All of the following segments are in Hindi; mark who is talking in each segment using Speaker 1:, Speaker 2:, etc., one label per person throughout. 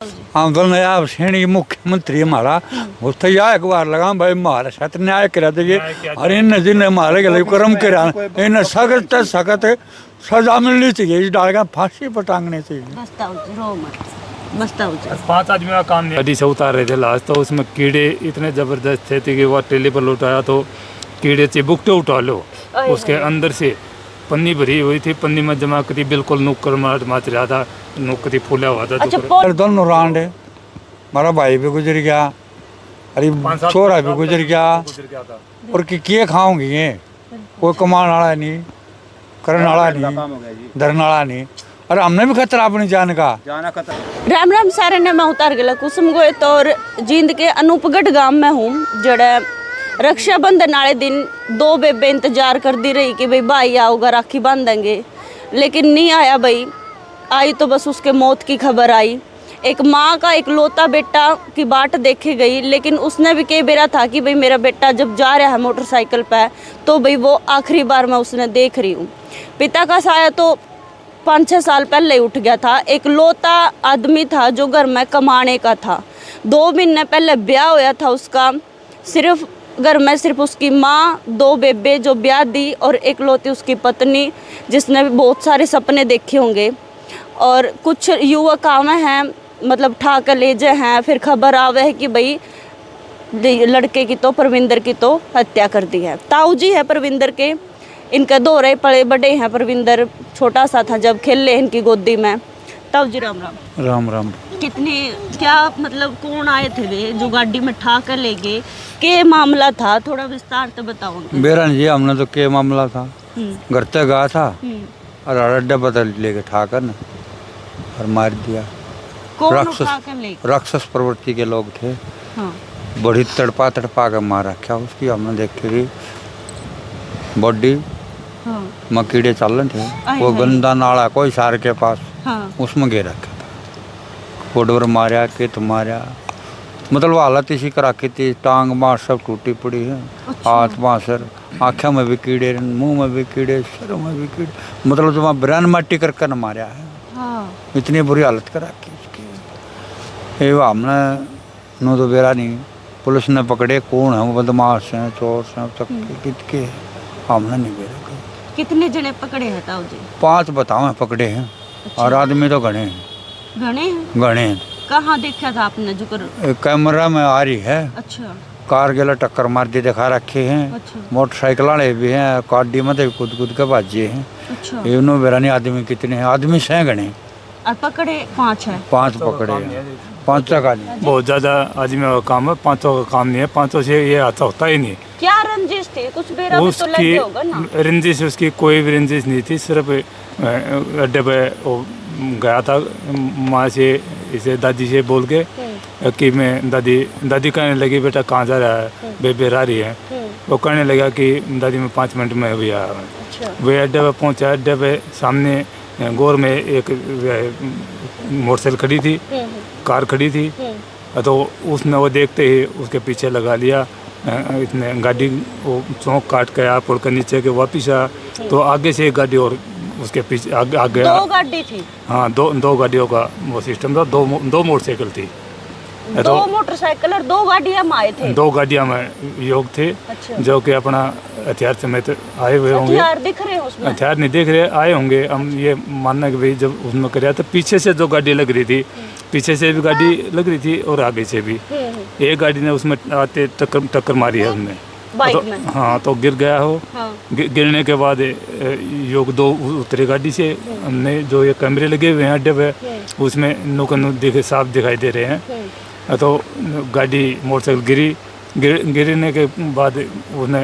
Speaker 1: आंदोलन आप श्रेणी मुख्यमंत्री हमारा उससे यह एक बार लगा भाई हमारे साथ न्याय करा दीजिए और इन जिन्हें हमारे गले कर्म करा इन्हें सख्त सख्त सजा मिलनी चाहिए। इस डाल का फांसी पर टांगनी चाहिए।
Speaker 2: 5 आदमी का काम नहीं। गाड़ी से उतार रहे थे लास्ट, तो उसमें कीड़े इतने जबरदस्त थे कि वो ट्रेले पर लौटाया तो कीड़े चिबुकटे उठा लो। उसके अंदर से पन्नी भरी हुई थी, पन्नी में जमा करी बिल्कुल नुक्कर माच रहा था, नुक्कर फूला हुआ था।
Speaker 1: अच्छा, दोनों रांड हमारा भाई भी गुजर गया, अरे छोरा भी गुजर गया और किए खाऊंगी ये कोई कमान वाला नहीं, करने वाला नहीं, धरने वाला नहीं, और हमने भी खतरा अपनी जान का।
Speaker 3: राम राम सारे ने मैं उतार गया कुसुम गोए तौर जींद के अनूपगढ़ गांव में हूँ। जड़ा रक्षाबंधन वाले दिन 2 बेबे इंतजार कर दी रही कि भाई भाई आओगा राखी बांधेंगे, लेकिन नहीं आया। भाई आई तो बस उसके मौत की खबर आई। एक माँ का एक लौता बेटा की बाट देखे गई, लेकिन उसने भी कई बेरा था कि भाई मेरा बेटा जब जा रहा है मोटरसाइकिल पे तो भाई वो आखिरी बार मैं उसने देख रही हूँ। पिता का साया तो 5-6 साल पहले ही उठ गया था। एक लौता आदमी था जो घर में कमाने का था। 2 महीने पहले ब्याह होया था उसका। सिर्फ घर में सिर्फ उसकी माँ, 2 बेबे जो ब्याह दी और एक लौती उसकी पत्नी जिसने भी बहुत सारे सपने देखे होंगे। और कुछ युवक आवे हैं, मतलब ठाकर ले जाए हैं, फिर खबर आवे है कि भाई लड़के की तो परविंदर की तो हत्या कर दी है। ताऊ जी है परविंदर के, इनके 2 रहे पड़े बड़े हैं। परविंदर छोटा सा था जब खेले इनकी गोदी में। ताऊ जी राम राम।
Speaker 1: राम राम।
Speaker 3: कितने क्या मतलब कौन आए थे वे जो गाड़ी में ठा कर ले गए? के मामला था, थोड़ा विस्तार से बताओ।
Speaker 1: बेरन जी हमने तो के मामला था, घर तक गया था और अड्डा बदल लेके ठाकर न और मार दिया। राक्षस प्रवृत्ति के लोग थे।
Speaker 3: हाँ।
Speaker 1: बड़ी तड़पा कर मार रखा उसकी। हमने देखे रही बॉडी में कीड़े चल थे। वो गंदा नाला कोई सार के पास, उसमें गे रखा था। फोडवर मारा के तो मारा, मतलब हालत इसी कर रखी थी। टांग बाँह सब टूटी पड़ी है। अच्छा। हाथ बाँह सर, आँखों में भी कीड़े, मुंह में भी कीड़े, सरों में भी कीड़े, मतलब जो ब्रेन मट्टी कर न मारा है। हाँ। इतनी बुरी हालत कर रखी उसकी। ये हमने नो तो बेरा नहीं, पुलिस ने पकड़े कौन है वो बदमाश हैं, चोर हैं, कितके हमने नहीं बेरा।
Speaker 3: कितने जने पकड़े हैं ताऊ जी?
Speaker 1: 5 बताओ पकड़े हैं। अच्छा। और आदमी तो घने हैं। घने हैं।
Speaker 3: कहाँ देखा था आपने? जो
Speaker 1: कैमरा में आ रही है।
Speaker 3: अच्छा।
Speaker 1: कार गेला टक्कर मार दी दिखा रखे हैं। अच्छा। मोटरसाइकिल वाले भी हैं, गाड़ी में तो कूद के भाजे हैं। अच्छा। इनो बेरानी आदमी कितने हैं? आदमी से गणे
Speaker 3: और पकड़े 5 है।
Speaker 1: 5 पकड़े हैं। 5 का नहीं,
Speaker 2: बहुत ज्यादा आदमी का काम है। 5 का काम नहीं है। 5 से ये आता होता ही नहीं।
Speaker 3: क्या रंजिश थी? कुछ बेरा भी तो लगे होगा ना।
Speaker 2: रंजिश उसकी कोई भी रंजिश नहीं थी। सिर्फ अड्डे पे वो गया था माँ से, इसे दादी से बोल के कि मैं दादी कहने लगी बेटा कहाँ जा रहा है, बेबे आ रही है। वो कहने लगा कि दादी मैं 5 मिनट में अभी आया। अच्छा। वे अड्डे पे पहुँचा। अड्डे पे सामने गौर में एक मोटरसाइकिल खड़ी थी, कार खड़ी थी। तो उसने वो देखते ही उसके पीछे लगा लिया। इतने गाड़ी वो चौक काट के पुल के नीचे के वापिस आया तो आगे से एक गाड़ी और उसके पीछे आगे
Speaker 3: 2 गाड़ी थी।
Speaker 2: हाँ, 2 गाड़ियों का वो सिस्टम था। 2 मोटरसाइकिल थी।
Speaker 3: 2 मोटरसाइकिल और 2 गाड़ियाँ में आए थे।
Speaker 2: 2 गाड़ियाँ में योग थे। अच्छा। जो कि अपना हथियार समेत आए हुए होंगे।
Speaker 3: हथियार दिख रहे हैं उसमें? हथियार
Speaker 2: नहीं दिख रहे, आए होंगे। हम ये मानना कि भाई जब उसमें कराया तो पीछे से 2 गाड़ी लग रही थी, पीछे से भी गाड़ी लग रही थी और आगे से भी। एक गाड़ी ने उसमें आते टक्कर मारी है उसने। तो, हाँ, तो गिर गया हो। हाँ। गिरने के बाद योग 2 उतरे गाड़ी से। हमने जो ये कैमरे लगे हुए हैं अड्डे पे, उसमें नुकन दिखे साफ दिखाई दे रहे हैं। तो गाड़ी मोटरसाइकिल गिरने के बाद उसने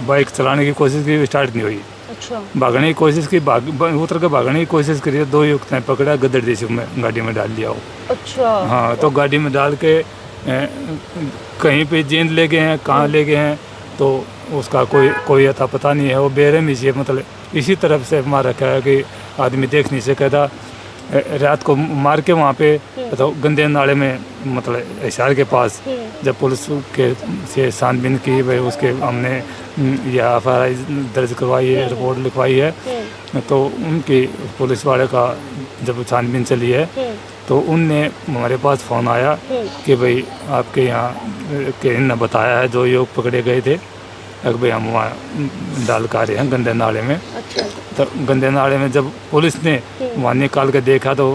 Speaker 2: बाइक चलाने की कोशिश की, स्टार्ट नहीं हुई। अच्छा। भागने की कोशिश की, उतर के भागने की कोशिश करी। 2 युवक ने पकड़ा, गद्दर जैसे में गाड़ी में डाल दिया हो। अच्छा। हाँ, तो गाड़ी में डाल के कहीं पे जींद ले गए हैं, कहाँ ले गए हैं तो उसका कोई अता पता नहीं है। वो बेरहमी से मतलब इसी तरफ से मार रखा है कि आदमी देख नहीं सका था। रात को मार के वहाँ पे तो गंदे नाले में मतलब हिसार के पास जब पुलिस के से छानबीन की भाई, उसके हमने यह FIR दर्ज करवाई है, रिपोर्ट लिखवाई है। तो उनकी पुलिस वाले का जब छानबीन चली है तो उनने हमारे पास फ़ोन आया कि भाई आपके यहाँ के इनने बताया है जो युवक पकड़े गए थे, कि भाई हम वहाँ डाल कर आ रहे हैं गंदे नाले में।
Speaker 3: अच्छा।
Speaker 2: तो गंदे नाले में जब पुलिस ने वहाँ निकाल के देखा तो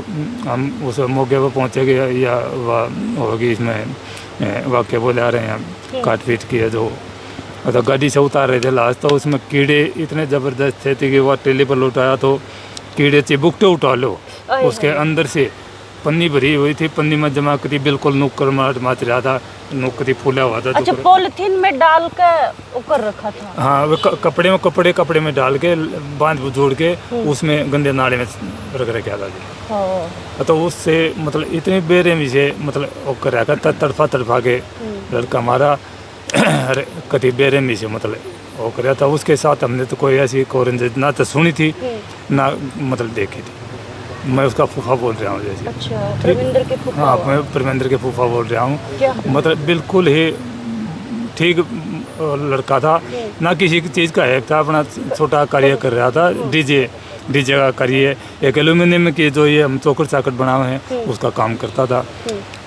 Speaker 2: हम उस मौके पर पहुँचे कि या वह होगी इसमें वाक्य बोले आ रहे हैं काट पीट की है जो। तो गाड़ी से उतार रहे थे लाश, तो उसमें कीड़े इतने ज़बरदस्त थे कि वह टेली पर लौटाया तो कीड़े चिबुकटे उठा लो, उसके अंदर से पन्नी भरी हुई थी, पन्नी में जमा करी, बिल्कुल नुक्कर माच रहा था, नुक्करी फूला हुआ था।
Speaker 3: अच्छा, पॉलिथीन में डाल के ऊपर रखा था।
Speaker 2: हाँ, वो कपड़े में डाल के बांध जोड़ के उसमें गंदे नाले में रख रखा था जी। तो उससे मतलब इतने बेरहमी से मतलब वो कर रखा था, तड़फा के लड़का मारा कति बेरहमी से मतलब वो कर रहा था। उसके साथ हमने तो कोई ऐसी कोरंज ना तो सुनी थी ना मतलब देखी थी। मैं उसका फूफा बोल रहा हूँ जैसे।
Speaker 3: अच्छा, परविंदर के फूफा।
Speaker 2: हाँ, मैं परविंदर के फूफा बोल रहा हूँ। मतलब बिल्कुल ही ठीक लड़का था, ना किसी चीज़ का हैक था, अपना छोटा कार्य कर रहा था, डीजे का कार्य, एक एल्यूमिनियम की जो ये हम चौकट चाकट बनाए हैं उसका काम करता था।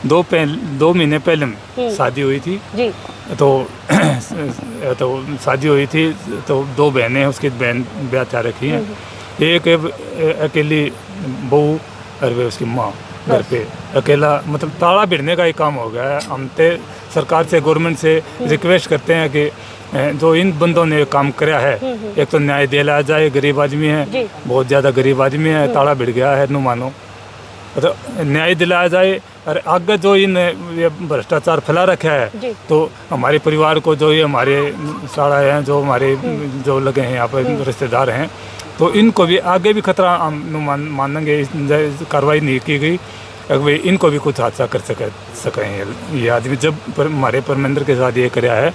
Speaker 2: 2 महीने पहले शादी हुई थी
Speaker 3: जी।
Speaker 2: तो शादी हुई थी तो 2 बहनें उसकी बहन ब्याह चाह रखी हैं, एक अकेली बहू और वे उसकी माँ घर पे अकेला, मतलब ताला भिड़ने का ही काम हो गया है। हम तो सरकार से गवर्नमेंट से रिक्वेस्ट करते हैं कि जो इन बंदों ने काम कराया है, एक तो न्याय दिलाया जाए, गरीब आदमी है, बहुत ज़्यादा गरीब आदमी है, ताला भिड़ गया है नु मानो, तो न्याय दिलाया जाए। और आगे जो इन ये भ्रष्टाचार फैला रखा है तो हमारे परिवार को जो ये हमारे साड़ा हैं, जो हमारे जो लगे हैं यहाँ पर रिश्तेदार हैं, तो इनको भी आगे भी खतरा हम मानेंगे कार्रवाई नहीं की गई, भाई इनको भी कुछ हादसा कर सकें ये आदमी। जब हमारे परमिंदर के साथ ये कराया है,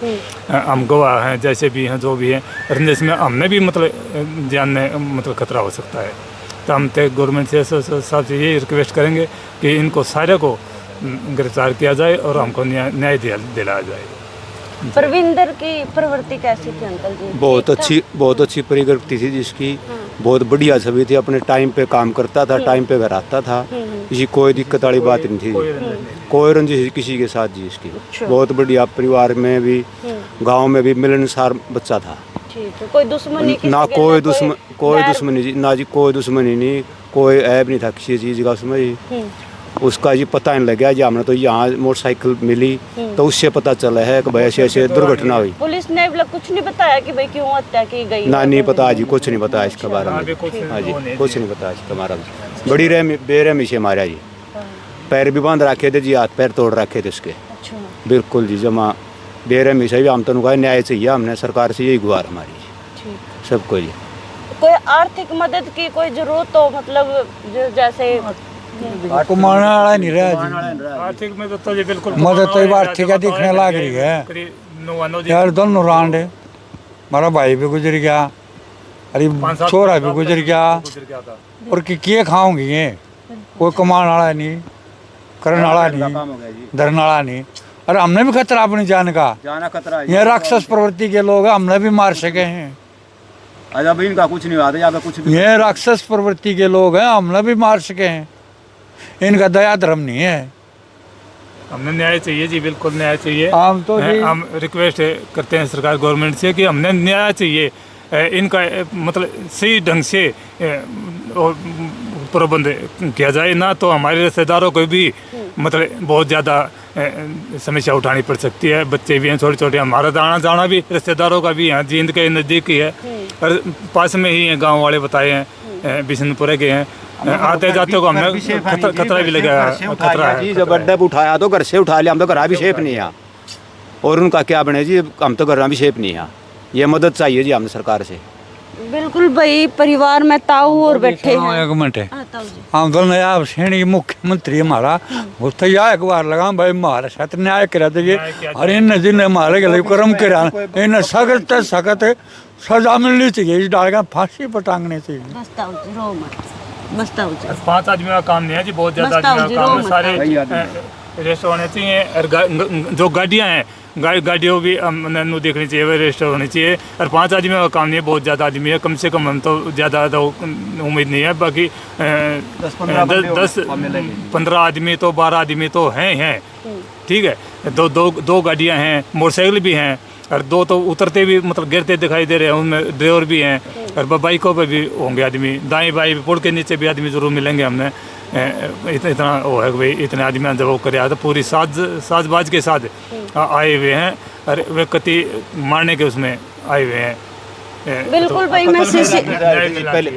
Speaker 2: हम गवाह हैं, जैसे भी हैं जो भी हैं, और इसमें हमने भी मतलब जान में मतलब खतरा हो सकता है। तो हम तो गवर्नमेंट से साहब से ये रिक्वेस्ट करेंगे कि इनको सारे को गिरफ्तार किया जाए और हमको न्याय दिलाया जाए।
Speaker 3: परविंदर की प्रवृत्ति कैसी थी अंकल जी?
Speaker 4: बहुत अच्छी प्रवृत्ति थी जिसकी, बहुत बढ़िया छवि थी, अपने टाइम पे काम करता था, टाइम पे घर आता था, किसी कोई दिक्कत वाली बात नहीं थी, कोई रंजिश किसी के साथ जी इसकी। बहुत बढ़िया, परिवार में भी गांव में भी मिलनसार बच्चा था,
Speaker 3: तो कोई दुश्मनी
Speaker 4: ना कोई दुश्मनी जी, ना जी कोई दुश्मनी नहीं, कोई ऐब नहीं था किसी चीज़ का उसमें जी। उसका जी पता नहीं लगा जी, हमने तो यहाँ मोटरसाइकिल मिली तो उससे पता चला है कि भाई ऐसे दुर्घटना हुई।
Speaker 3: पुलिस ने कुछ नहीं बताया कि भाई क्यों हत्या की गई?
Speaker 4: ना, नहीं पता जी, कुछ नहीं पता इसके बारे में। हाँ जी, कुछ नहीं पता इसके बारे में। बड़ी बेरहमी से मारा जी, पैर भी बांध रखे थे जी, हाथ पैर तोड़ रखे थे उसके। बिल्कुल जी, जमा बेरहमी से भी। हम तो कहा न्याय चाहिए, हमने सरकार से यही गुहार हमारी सबको जी।
Speaker 3: कोई आर्थिक मदद की कोई जरूरत हो, मतलब जैसे
Speaker 1: कमाने वाला नहीं रहा जी,
Speaker 2: आर्थिक मदद तो ये बिल्कुल
Speaker 1: मदद तो आर्थिक दिखने लग रही है यार। दोनों रांडे, हमारा भाई भी गुजर गया, अरे छोरा भी गुजर गया, और किए खाऊंगी ये, कोई कमाने वाला नहीं, करने वाला नहीं, धरने वाला नहीं। अरे हमने भी खतरा अपनी जान का, ये राक्षस प्रवृत्ति के लोग हमने भी मार सके हैं,
Speaker 4: इनका कुछ नहीं हुआ, कुछ
Speaker 1: ये राक्षस प्रवृत्ति के लोग हैं, हमने भी मार सके हैं, इनका दया धर्म नहीं है।
Speaker 2: हमने न्याय चाहिए जी, बिल्कुल न्याय चाहिए।
Speaker 1: हम
Speaker 2: रिक्वेस्ट करते हैं सरकार गवर्नमेंट से कि हमने न्याय चाहिए, इनका मतलब सही ढंग से प्रबंध किया जाए, ना तो हमारे रिश्तेदारों को भी मतलब बहुत ज़्यादा समस्या उठानी पड़ सकती है। बच्चे भी हैं छोटे छोटे, हमारा आना जाना भी रिश्तेदारों का भी यहाँ जींद के नज़दीक ही है, और पास में ही हैं, गांव वाले बताए हैं, बिशनपुरे के हैं, आते जाते को हमें खतरा भी लगा, खतरा है।
Speaker 4: जब अड्डा उठाया तो घर से उठा लिया, हम तो घर भी सेफ नहीं है, और उनका क्या बने जी, हम तो घर भी सेफ नहीं है। ये मदद चाहिए जी हमें सरकार से।
Speaker 3: बिल्कुल भाई, परिवार में ताऊ और बैठे हैं।
Speaker 1: एक मिनट है, हम तो नया श्रेणी मुख्यमंत्री हमारा, उस तो यह एक बार लगा भाई हमारे साथ न्याय करा दीजिए, और इन जिन्हें हमारे गले कर्म करा, इन्हें सख्त सख्त सजा मिलनी चाहिए, इस डाल का फांसी पर टांगने चाहिए।
Speaker 2: 5 आदमी का काम नहीं है जी, बहुत ज़्यादा आदमी का काम है, सारे रेस्ट होने चाहिए। और जो गाड़ियाँ हैं गाड़ियों भी हमने देखनी चाहिए, रजिस्टर होनी चाहिए। और 5 आदमी का काम नहीं है, बहुत ज़्यादा आदमी है, कम से कम हम तो ज़्यादा तो उम्मीद नहीं है। बाकी 10-15 आदमी तो 12 आदमी तो हैं। ठीक है, दो गाड़ियाँ हैं, मोटरसाइकिल भी हैं, और 2 तो उतरते भी मतलब गिरते दिखाई दे रहे हैं, उनमें ड्राइवर भी हैं, और बाइकों पे भी होंगे आदमी, दाएं बाएं पुल के नीचे भी आदमी ज़रूर मिलेंगे। हमने इतना वो है कि भाई इतने आदमी जब वो करे तो पूरी साजबाज के साथ आए हुए हैं, और व्यक्ति मारने के उसमें आए हुए हैं।
Speaker 3: बिल्कुल भाई, मैं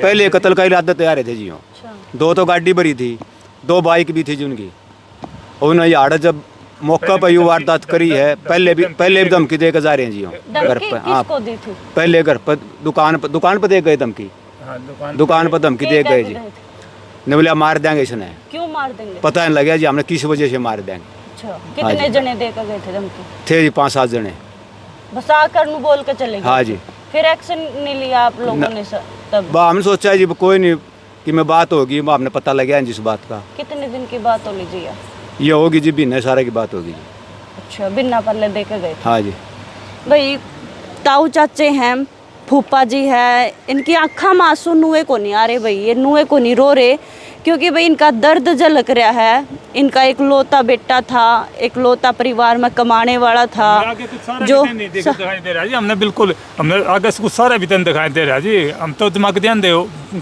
Speaker 4: पहले कत्ल का इरादा तैयार थे जी। 2 तो गाड़ी भरी थी, 2 बाइक भी थी जिनकी। उन्होंने यार जब मौका पर यू वारदात करी है, पहले भी धमकी दे के जा रहे हैं जी। घर पर, हाँ, पहले घर पर दुकान पर दे गए धमकी, दुकान पर धमकी दे गए जी। ने बोला मार देंगे इसने।
Speaker 3: क्यों मार देंगे?
Speaker 4: पता नहीं लगा जी, हमने किस वजह से मार देंगे।
Speaker 3: अच्छा, कितने जने देकर गए थे धमकी?
Speaker 4: थे जी 5-7 जने,
Speaker 3: बस आकर नु बोल के चले गए।
Speaker 4: हाँ जी।
Speaker 3: फिर एक्शन नहीं लिया आप लोगों ने तब?
Speaker 4: हमने सोचा जी कोई नहीं कि मैं बात होगी, हमने पता लगा जिस बात का।
Speaker 3: कितने दिन की बात हो लीजिए?
Speaker 4: ये होगी जी बिना सारा की बात होगी जी।
Speaker 3: अच्छा, बिना पल्ले देकर गए?
Speaker 4: हाँ जी।
Speaker 3: भाई ताऊ चाचे हैं, फूफा जी है, इनकी आँखा में आंसू नुए को नहीं आ रहे भाई, ये नुए को नहीं रो रहे, क्योंकि भाई इनका दर्द झलक रहा है। इनका एक लौता बेटा था, एक लौता परिवार में कमाने वाला था, जो
Speaker 2: दिखाई दे रहा जी। हमने आगे कुछ सारा भी दिखाई दे रहा जी। हम तो दिमाग ध्यान दे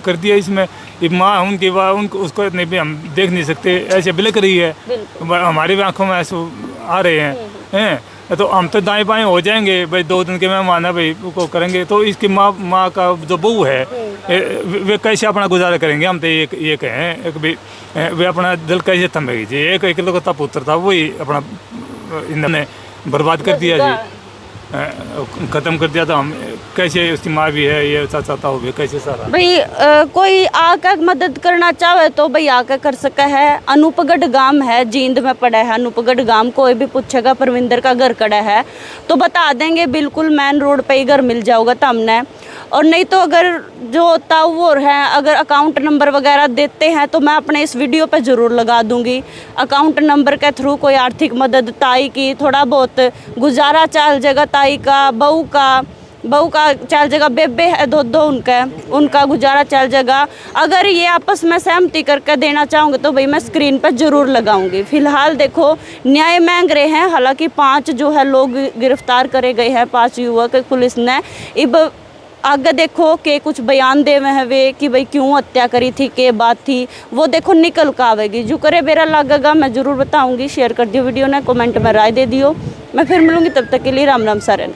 Speaker 2: कर दिया इसमें। माँ उनकी उनको उसको नहीं भी हम देख नहीं सकते, ऐसे बिलक रही है, हमारी भी आंखों में ऐसे आ रहे हैं। तो हम तो दाएं बाएं हो जाएंगे भाई, 2 दिन के मेहमान है भाई को करेंगे, तो इसकी माँ का जो बहू है वे कैसे अपना गुजारा करेंगे? हम तो ये कहें कि भाई वे अपना दिल कैसे थमेगी जी। एक इकलौता पुत्र था, वही अपना इन्होंने बर्बाद कर दिया जी, ख़त्म कर दिया। तो हम कैसे, उसकी माँ भी है, ये चाचा था, भी कैसे सारा
Speaker 3: भाई कोई आकर मदद करना चाहे तो भाई आकर कर सका है। अनूपगढ़ गांव है, जींद में पड़ा है अनूपगढ़ गांव। कोई भी पूछेगा परविंदर का घर कड़ा है तो बता देंगे, बिल्कुल मेन रोड पे ही घर मिल जाओगा सामने। और नहीं तो अगर जो ताऊर हैं, अगर अकाउंट नंबर वगैरह देते हैं तो मैं अपने इस वीडियो पे ज़रूर लगा दूंगी। अकाउंट नंबर के थ्रू कोई आर्थिक मदद ताई की, थोड़ा बहुत गुजारा चल जाएगा ताई का, बहू का चल जाएगा, बेबे है दो उनका गुजारा चल जाएगा। अगर ये आपस में सहमति करके देना चाहूँगी तो भाई मैं स्क्रीन पर ज़रूर लगाऊंगी। फिलहाल देखो न्याय मांग रहे हैं, हालांकि 5 जो है लोग गिरफ्तार करे गए हैं, 5 युवक पुलिस ने। अब आगे देखो कि कुछ बयान दे में है वे कि भाई क्यों हत्या करी थी, के बात थी, वो देखो निकल कर आवेगी। जो करे बेरा लगेगा मैं ज़रूर बताऊंगी। शेयर कर दियो वीडियो ने, कमेंट में राय दे दियो। मैं फिर मिलूंगी, तब तक के लिए राम राम सारे।